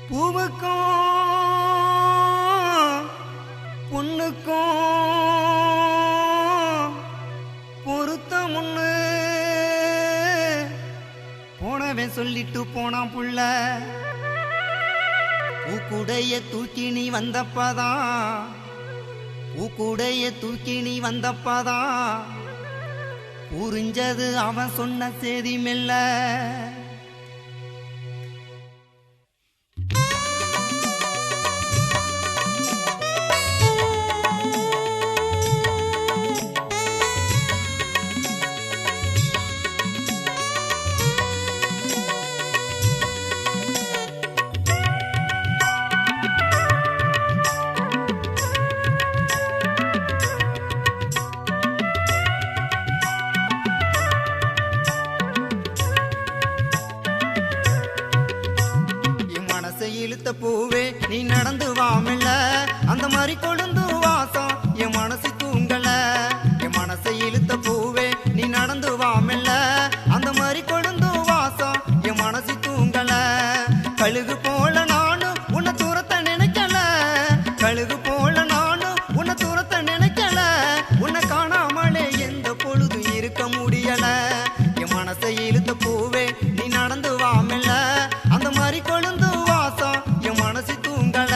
பூவுக்கும் பொண்ணுக்கும் பொருத்தம் ஒண்ணு போனவன் சொல்லிட்டு போனான் புள்ள. பூக்குடைய தூக்கி நீ வந்தப்பதான், பூக்குடைய தூக்கி நீ வந்தப்பதான் புரிஞ்சது அவன் சொன்ன செய்தி மெல்ல. இழுத்த பூவே நீ நடந்து வாமில்ல, அந்த மாதிரி கொழுந்து வாசம் என் மனசு தூங்கல. என் மனசை இழுத்த பூவே நீ நடந்து வாமில்ல, அந்த மாதிரி கொழுந்து வாசம் என் மனசு தூங்கல. கழுகு போல நானும் உன்னை தூரத்தை நினைக்கல, கழுகு போல நானும் உன்னை தூரத்தை நினைக்கல. உன்னை காணாமலே எந்த பொழுதும் இருக்க முடியல. என் மனசை இழுத்த பூவே நீ நடந்து வாமில்ல, அந்த மாதிரி கொழுந்து என் மனசு தூங்கல.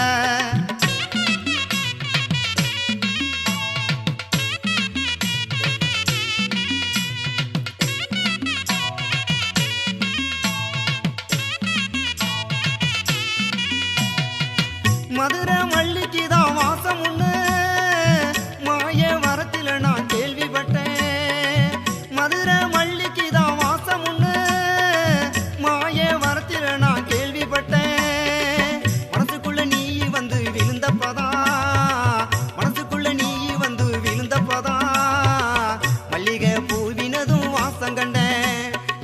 மதுரை மல்லிக்குதான் வாசம் ஒண்ணு மாய வரத்தில நான் கேள்விப்பட்டேன். மதுரை மல்லிக்குதான் வாசம் ஒண்ணு மாய வரத்தில நான் கேள்விப்பட்டேன்.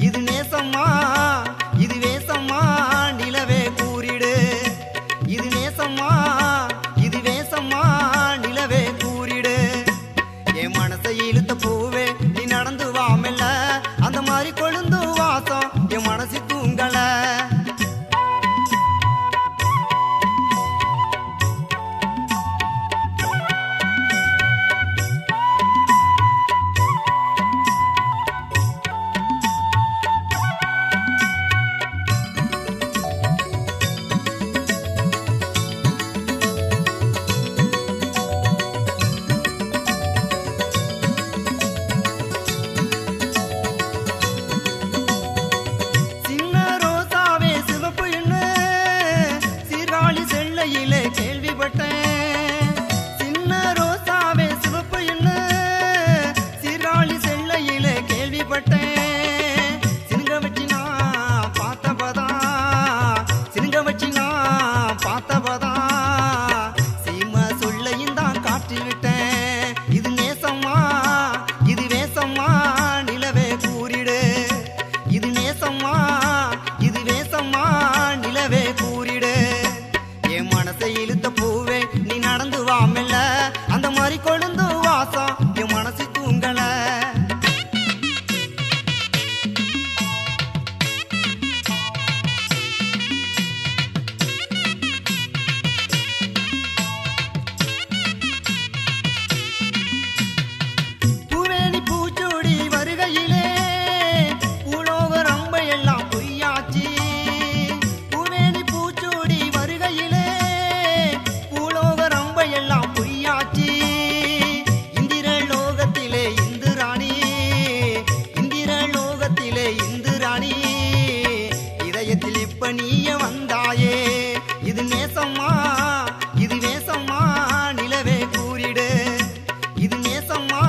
இது நேசம்மா இது வேசம்மா நிலவே கூறிடு, இது நேசம்மா இது வேசம்மா நிலவே கூறிடு. என் மனசை இழுத்த பூவே நீ நடந்து வாமில்ல, அந்த மாதிரி கொழுந்து வாசம் என் மனசு தூங்கல. கேள்விப்பட்டேன் சின்ன ரோசாவே சிவப்பு என்ன சீர்காழி செல்லையிலே கேள்விப்பட்டேன். சினுங்க வச்சு நான் பார்த்தபதான், சினுங்க வச்சு நான் பார்த்தபதான் சீம சொல்லையும் தான் காட்டி விட்டேன். இது நேசம்மா இது வேசம்மா நிலவே கூறிடு, இது நேசம்மா இது வேசம்மா நிலவே கூறிடு. என் மனசை இழுத்த பூவே நீ நடந்து வாமில்ல, அந்த மாதிரி கொழுந்து வாசம் என் மனசு தூங்கல. பூவேணி பூச்சோடி வருகையிலே பூலோக ரொம்ப எல்லாம் பொய்யாச்சு. பூவேணி பூச்சோடி வருகையிலே எல்லாம் பொய்யாச்சு. இந்திர லோகத்திலே இந்துராணி, இந்திர லோகத்திலே இந்துராணி இதயத்தில் இப்ப நீய வந்தாயே. இது நேசம்மா இது வேசம்மா நிலவே கூறிடு, இது நேசம்மா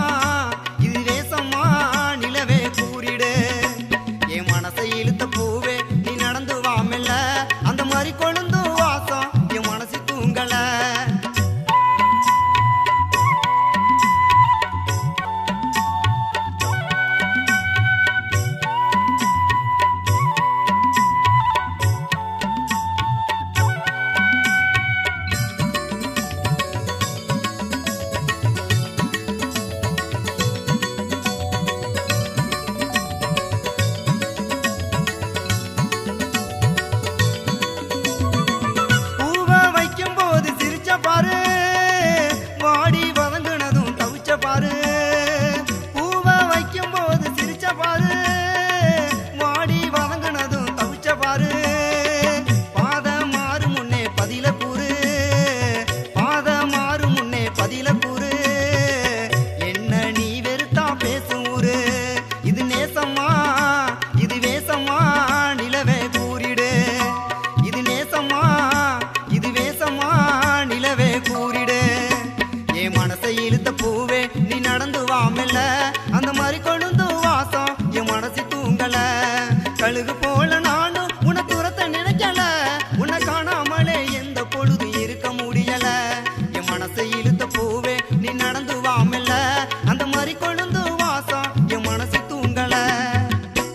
இது வேசம்மா நிலவே கூறிடு. என் மனசை இழுத்த பூவே நீ நடந்து வாமில்ல, அந்த மாதிரி கொழுந்து வாசம் என் மனசு தூங்கல. கழுகு போல